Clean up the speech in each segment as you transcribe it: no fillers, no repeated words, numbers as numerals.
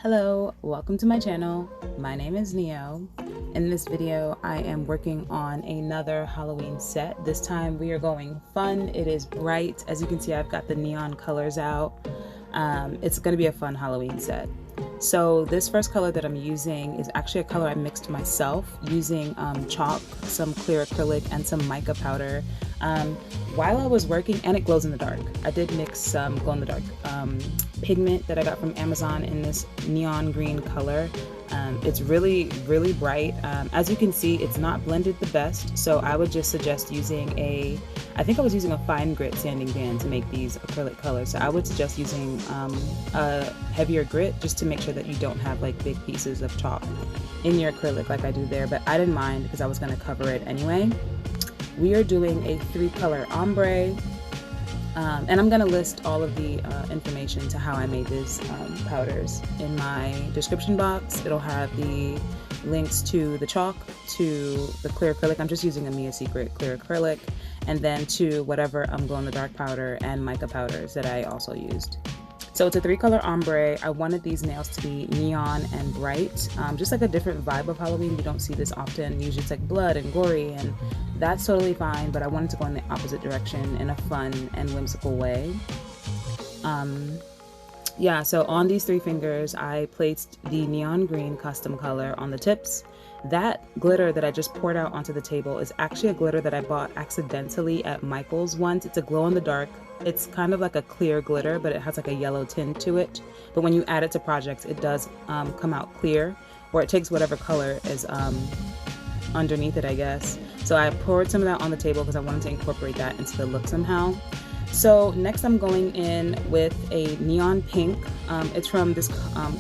Hello, welcome to my channel. My name is Neo. In this video, I am working on another Halloween set. This time we are going fun. It is bright. As you can see, I've got the neon colors out. It's going to be a fun Halloween set. So this first color that I'm using is actually a color I mixed myself using chalk, some clear acrylic, and some mica powder. While I was working, and it glows in the dark. I did mix some glow in the dark pigment that I got from Amazon in this neon green color. It's really bright. As you can see, it's not blended the best, so I would just suggest using I think I was using a fine grit sanding band to make these acrylic colors, so I would suggest using a heavier grit just to make sure that you don't have like big pieces of chalk in your acrylic like I do there, but I didn't mind because I was going to cover it anyway. We are doing a 3-color ombre, and I'm going to list all of the information to how I made these powders in my description box. It'll have the links to the chalk, to the clear acrylic. I'm just using a Mia Secret clear acrylic, and then to whatever glow in the dark powder and mica powders that I also used. So it's a 3-color ombre. I wanted these nails to be neon and bright, just like a different vibe of Halloween. You don't see this often. Usually it's like blood and gory, and that's totally fine, but I wanted to go in the opposite direction in a fun and whimsical way. Yeah, so on these 3 fingers, I placed the neon green custom color on the tips. That glitter that I just poured out onto the table is actually a glitter that I bought accidentally at Michael's once. It's a glow in the dark. It's kind of like a clear glitter, but it has like a yellow tint to it. But when you add it to projects, it does come out clear, or it takes whatever color is underneath it, I guess. So I poured some of that on the table because I wanted to incorporate that into the look somehow. So next I'm going in with a neon pink. It's from this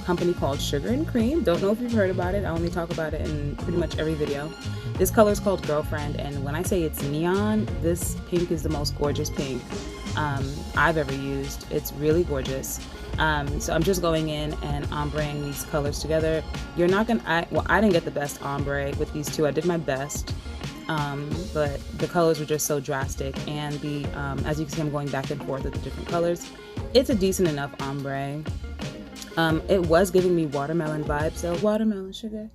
company called Sugar and Cream. Don't know if you've heard about it. I only talk about it in pretty much every video. This color is called Girlfriend, and when I say it's neon, this pink is the most gorgeous pink I've ever used. It's really gorgeous. So I'm just going in and ombreing these colors together. You're not gonna, well, I didn't get the best ombre with these two. I did my best. But the colors were just so drastic, and as you can see, I'm going back and forth with the different colors. It's a decent enough ombre. It was giving me watermelon vibes, so watermelon sugar,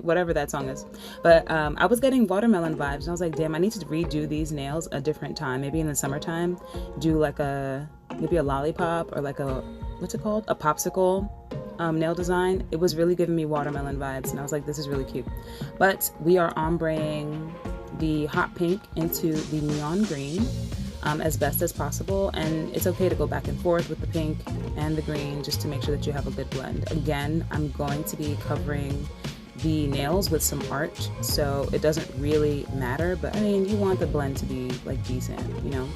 whatever that song is. But I was getting watermelon vibes, and I was like, damn, I need to redo these nails a different time. Maybe in the summertime, do like maybe a lollipop, or like what's it called? A popsicle nail design. It was really giving me watermelon vibes, and I was like, this is really cute. But we are ombreing the hot pink into the neon green as best as possible, and it's okay to go back and forth with the pink and the green just to make sure that you have a good blend. Again, I'm going to be covering the nails with some art, so it doesn't really matter, but I mean, you want the blend to be like decent, you know?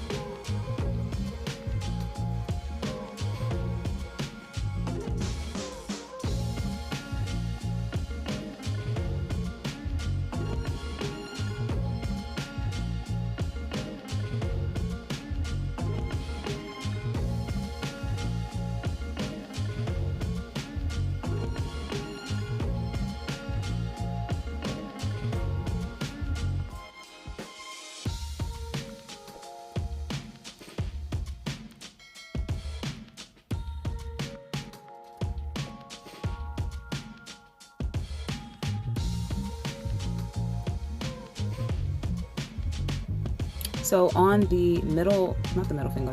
So on the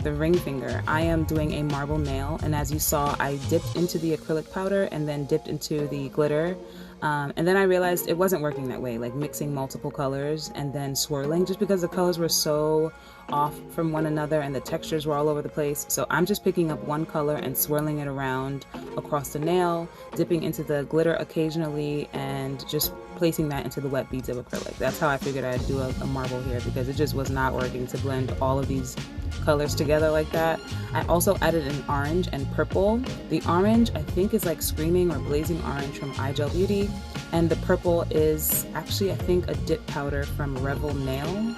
the ring finger, I am doing a marble nail, and as you saw, I dipped into the acrylic powder and then dipped into the glitter, and then I realized it wasn't working that way, like mixing multiple colors and then swirling, just because the colors were so off from one another and the textures were all over the place. So I'm just picking up one color and swirling it around across the nail, dipping into the glitter occasionally, and just placing that into the wet beads of acrylic. That's how I figured I'd do a marble here, because it just was not working to blend all of these colors together like that. I also added an orange and purple. The orange I think is like Screaming or Blazing Orange from iGel Beauty, and the purple is actually I think a dip powder from Revel Nail.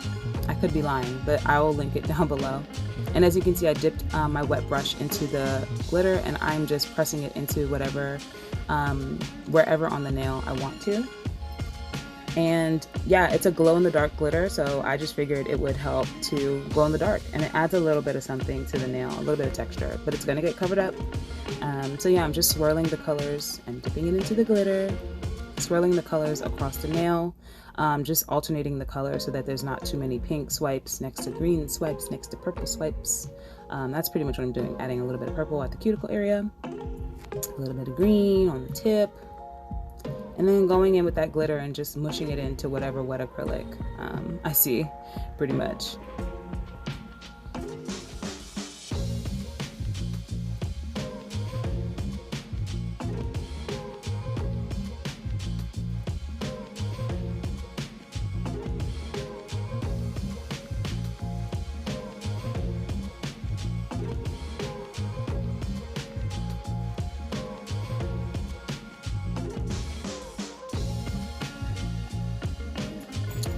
I could be lying, but I will link it down below. And as you can see, I dipped my wet brush into the glitter, and I'm just pressing it into whatever, wherever on the nail I want to. And yeah, it's a glow in the dark glitter, so I just figured it would help to glow in the dark, and it adds a little bit of something to the nail, a little bit of texture, but it's gonna get covered up. So yeah, I'm just swirling the colors and dipping it into the glitter, swirling the colors across the nail, just alternating the colors so that there's not too many pink swipes next to green swipes next to purple swipes. That's pretty much what I'm doing, adding a little bit of purple at the cuticle area, a little bit of green on the tip, and then going in with that glitter and just mushing it into whatever wet acrylic I see, pretty much.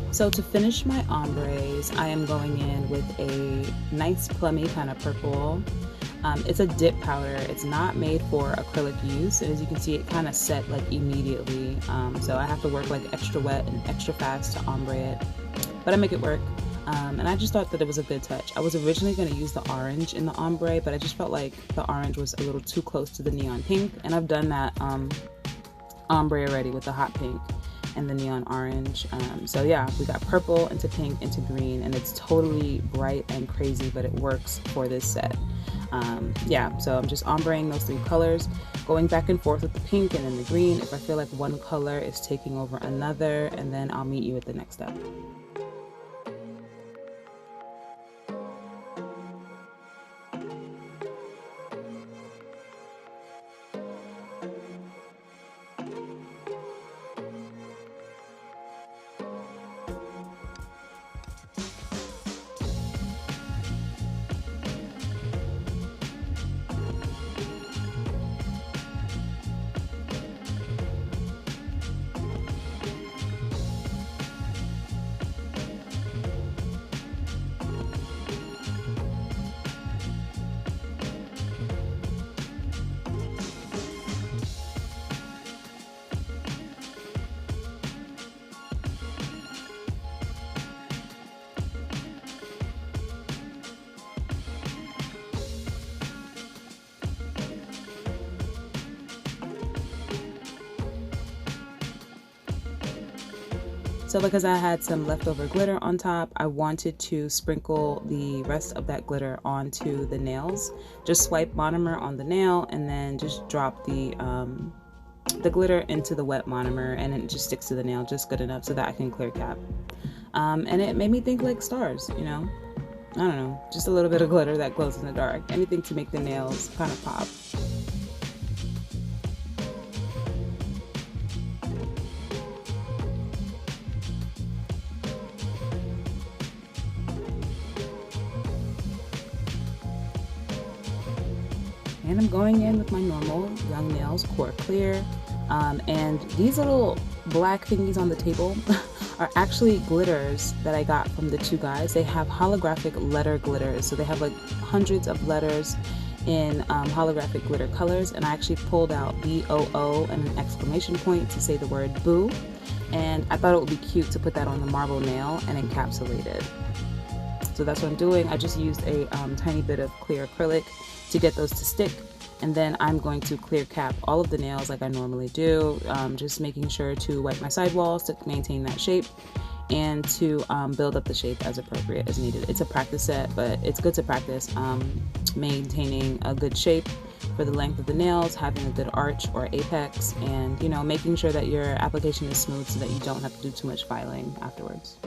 So to finish my ombres, I am going in with a nice plummy kind of purple. It's a dip powder. It's not made for acrylic use. And as you can see, it kind of set like immediately. So I have to work like extra wet and extra fast to ombre it, but I make it work. And I just thought that it was a good touch. I was originally going to use the orange in the ombre, but I just felt like the orange was a little too close to the neon pink. And I've done that ombre already with the hot pink and the neon orange. So yeah, we got purple into pink into green, and it's totally bright and crazy, but it works for this set. Yeah, so I'm just ombreing those three colors, going back and forth with the pink and then the green if I feel like one color is taking over another, and then I'll meet you at the next step. So because I had some leftover glitter on top, I wanted to sprinkle the rest of that glitter onto the nails. Just swipe monomer on the nail and then just drop the glitter into the wet monomer, and it just sticks to the nail just good enough so that I can clear cap. And it made me think like stars, you know? I don't know, just a little bit of glitter that glows in the dark. Anything to make the nails kind of pop. And I'm going in with my normal Young Nails Core Clear. And these little black thingies on the table are actually glitters that I got from the two guys. They have holographic letter glitters. So they have like hundreds of letters in holographic glitter colors. And I actually pulled out BOO and an exclamation point to say the word boo. And I thought it would be cute to put that on the marble nail and encapsulate it. So that's what I'm doing. I just used a tiny bit of clear acrylic to get those to stick, and then I'm going to clear cap all of the nails like I normally do, just making sure to wipe my sidewalls to maintain that shape and to build up the shape as appropriate as needed. It's a practice set, but it's good to practice maintaining a good shape for the length of the nails, having a good arch or apex, and you know, making sure that your application is smooth so that you don't have to do too much filing afterwards.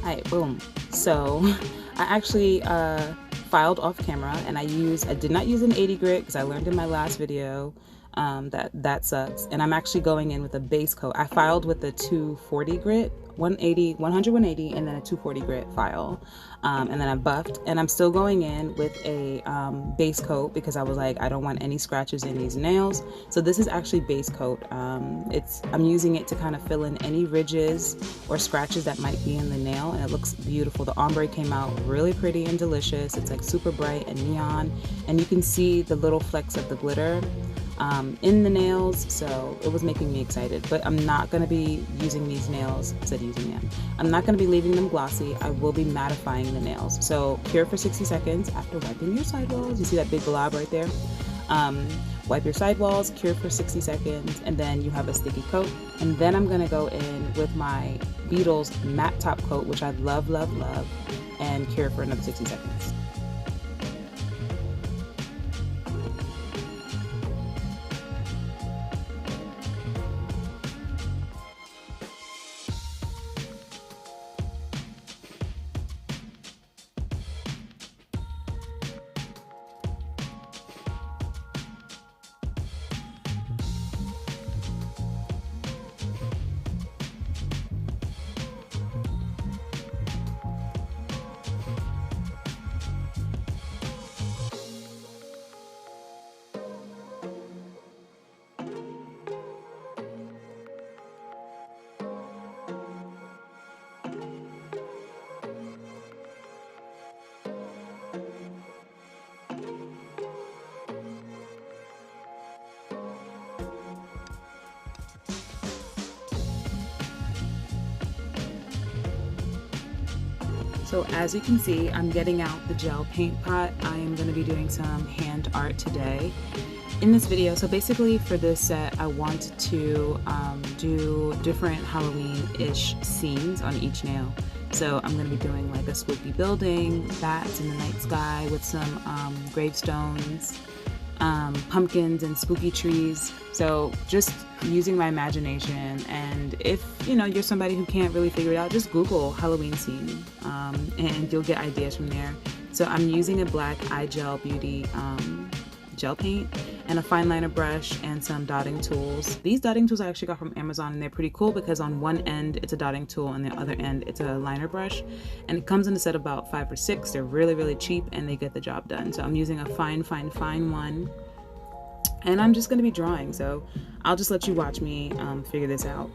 Alright, boom. So I actually filed off camera, and I did not use an 80 grit because I learned in my last video that sucks. And I'm actually going in with a base coat. I filed with a 240 grit, 100, 180, and then a 240 grit file. And then I buffed, and I'm still going in with a base coat because I was like, I don't want any scratches in these nails. So this is actually base coat. I'm using it to kind of fill in any ridges or scratches that might be in the nail, and it looks beautiful. The ombre came out really pretty and delicious. It's like super bright and neon, and you can see the little flecks of the glitter in the nails, so it was making me excited. But I'm not going to be using these nails, I'm not going to be leaving them glossy. I will be mattifying the nails. So cure for 60 seconds after wiping your sidewalls. You see that big glob right there? Wipe your sidewalls, cure for 60 seconds, and then you have a sticky coat. And then I'm going to go in with my Beetles matte top coat, which I love, love, love, and cure for another 60 seconds. So as you can see, I'm getting out the gel paint pot. I am going to be doing some hand art today in this video. So basically for this set, I want to do different Halloween-ish scenes on each nail. So I'm going to be doing like a spooky building, bats in the night sky with some gravestones, pumpkins and spooky trees. So just using my imagination, and if you're somebody who can't really figure it out, just Google Halloween scene and you'll get ideas from there. So I'm using a black eye gel beauty gel paint and a fine liner brush and some dotting tools. These dotting tools I actually got from Amazon, and they're pretty cool because on one end it's a dotting tool and the other end it's a liner brush, and it comes in a set of about 5 or 6. They're really, really cheap and they get the job done. So I'm using a fine one, and I'm just going to be drawing, so I'll just let you watch me figure this out.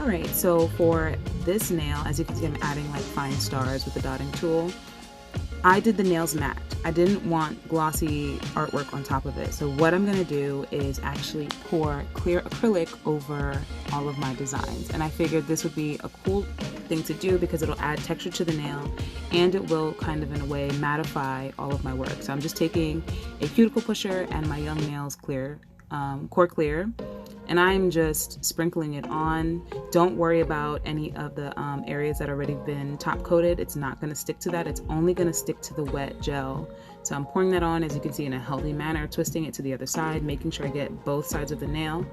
Alright, so for this nail, as you can see, I'm adding like fine stars with the dotting tool. I did the nails matte. I didn't want glossy artwork on top of it. So what I'm gonna do is actually pour clear acrylic over all of my designs. And I figured this would be a cool thing to do because it'll add texture to the nail and it will kind of in a way mattify all of my work. So I'm just taking a cuticle pusher and my Young Nails clear, core clear, and I'm just sprinkling it on. Don't worry about any of the areas that already been top coated. It's not gonna stick to that. It's only gonna stick to the wet gel. So I'm pouring that on, as you can see, in a healthy manner, twisting it to the other side, making sure I get both sides of the nail.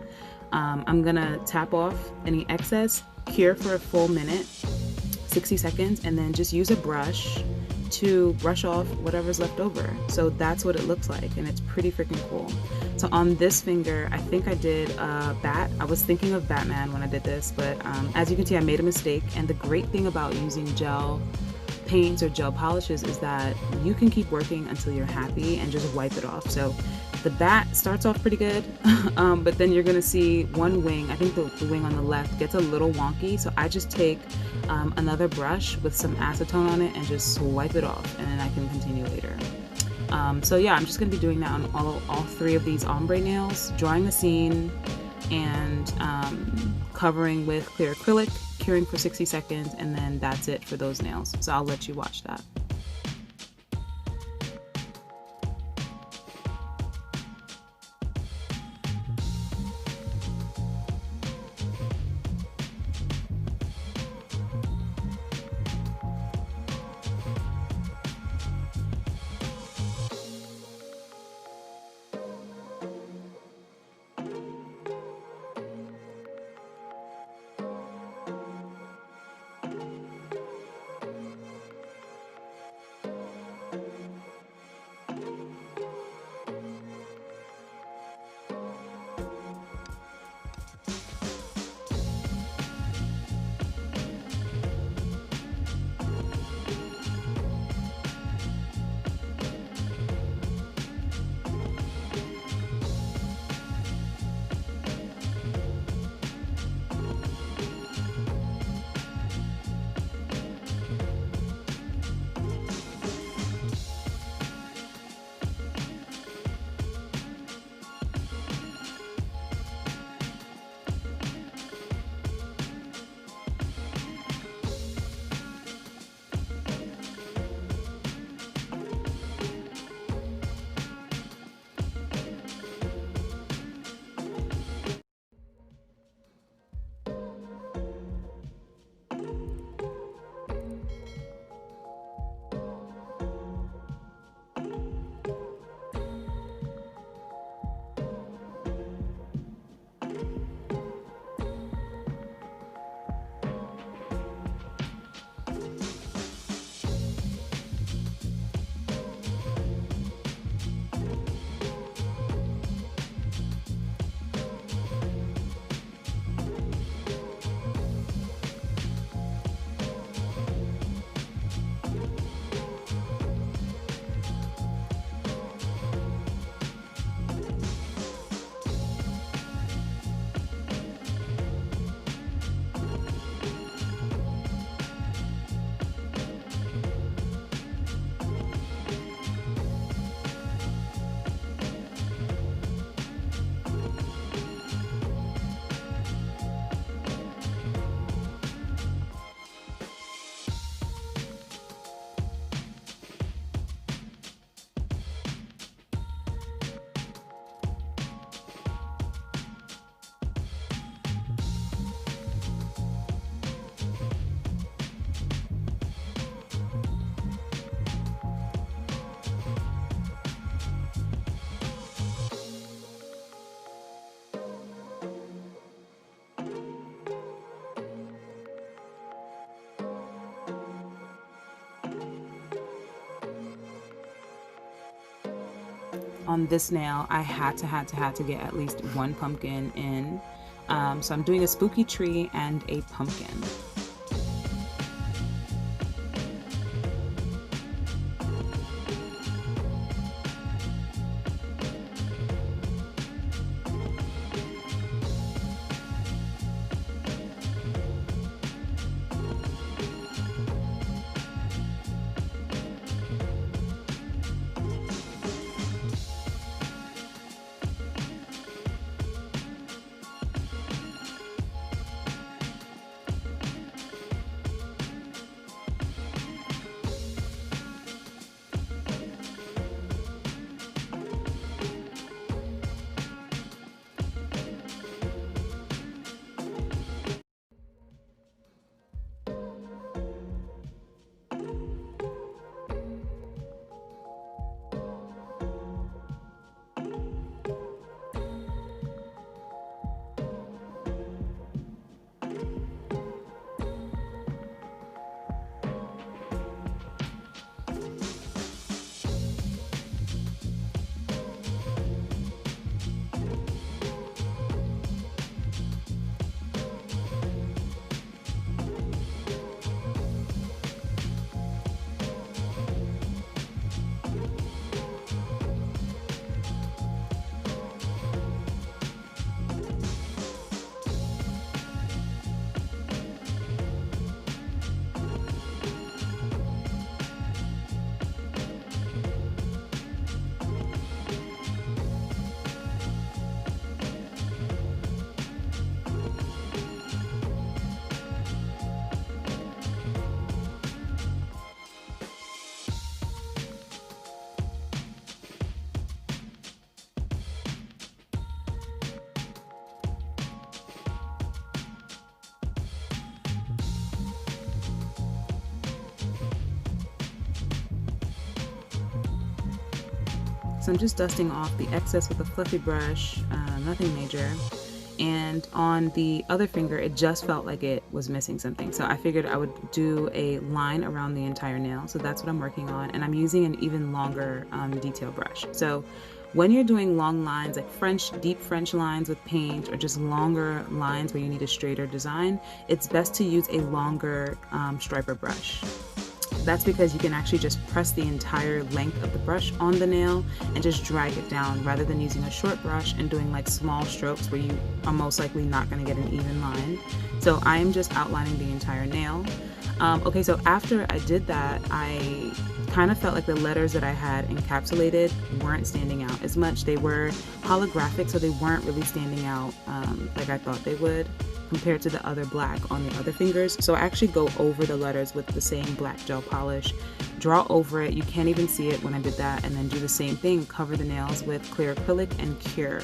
I'm gonna tap off any excess, cure for a full minute, 60 seconds, and then just use a brush to brush off whatever's left over. So that's what it looks like, and it's pretty freaking cool. So on this finger, I think I did a bat. I was thinking of Batman when I did this, but as you can see, I made a mistake. And the great thing about using gel paints or gel polishes is that you can keep working until you're happy and just wipe it off. So the bat starts off pretty good, but then you're gonna see one wing, I think the wing on the left gets a little wonky, so I just take another brush with some acetone on it and just swipe it off, and then I can continue later. So yeah, I'm just gonna be doing that on all three of these ombre nails, drawing the scene and covering with clear acrylic, curing for 60 seconds, and then that's it for those nails. So I'll let you watch that. On this nail, I had to get at least one pumpkin in. So I'm doing a spooky tree and a pumpkin. So I'm just dusting off the excess with a fluffy brush, nothing major. And on the other finger, it just felt like it was missing something. So I figured I would do a line around the entire nail. So that's what I'm working on. And I'm using an even longer detail brush. So when you're doing long lines, like deep French lines with paint, or just longer lines where you need a straighter design, it's best to use a longer striper brush. That's because you can actually just press the entire length of the brush on the nail and just drag it down, rather than using a short brush and doing like small strokes where you are most likely not going to get an even line. So I am just outlining the entire nail. Okay, so after I did that, I kind of felt like the letters that I had encapsulated weren't standing out as much. They were holographic, so they weren't really standing out like I thought they would, compared to the other black on the other fingers. So I actually go over the letters with the same black gel polish, draw over it, you can't even see it when I did that, and then do the same thing, cover the nails with clear acrylic and cure.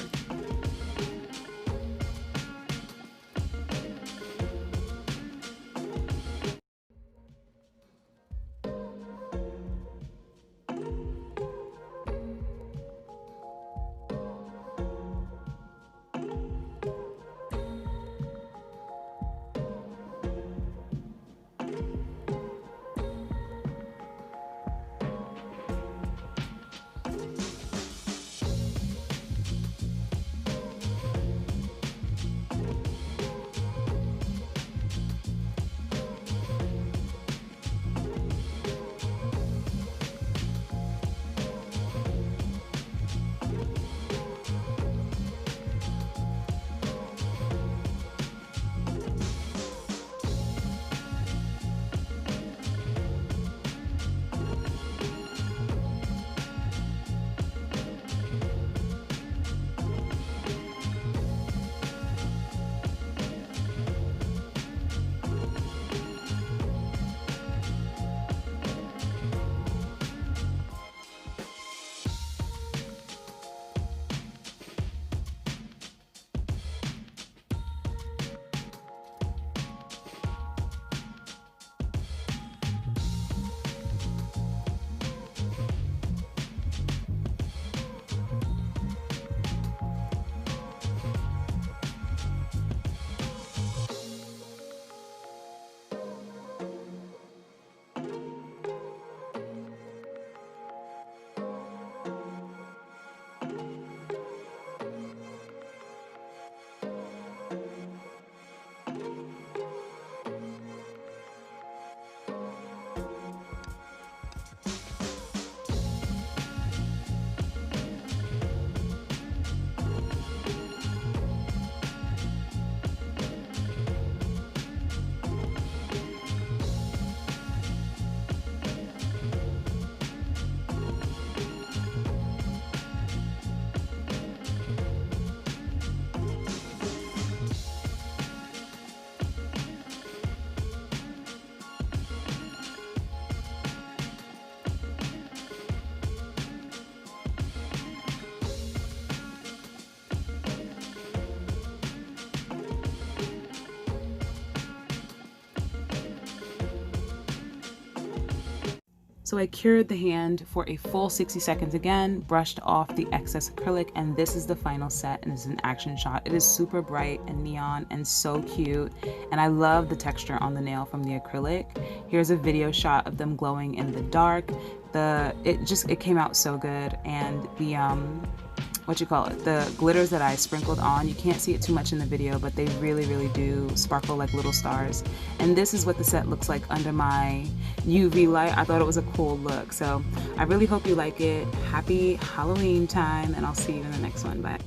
So I cured the hand for a full 60 seconds again, brushed off the excess acrylic, and this is the final set, and it's an action shot. It is super bright and neon and so cute, and I love the texture on the nail from the acrylic. Here's a video shot of them glowing in the dark. It came out so good, and the the glitters that I sprinkled on, you can't see it too much in the video, but they really do sparkle like little stars. And this is what the set looks like under my UV light. I thought it was a cool look, so I really hope you like it. Happy Halloween time, and I'll see you in the next one. Bye.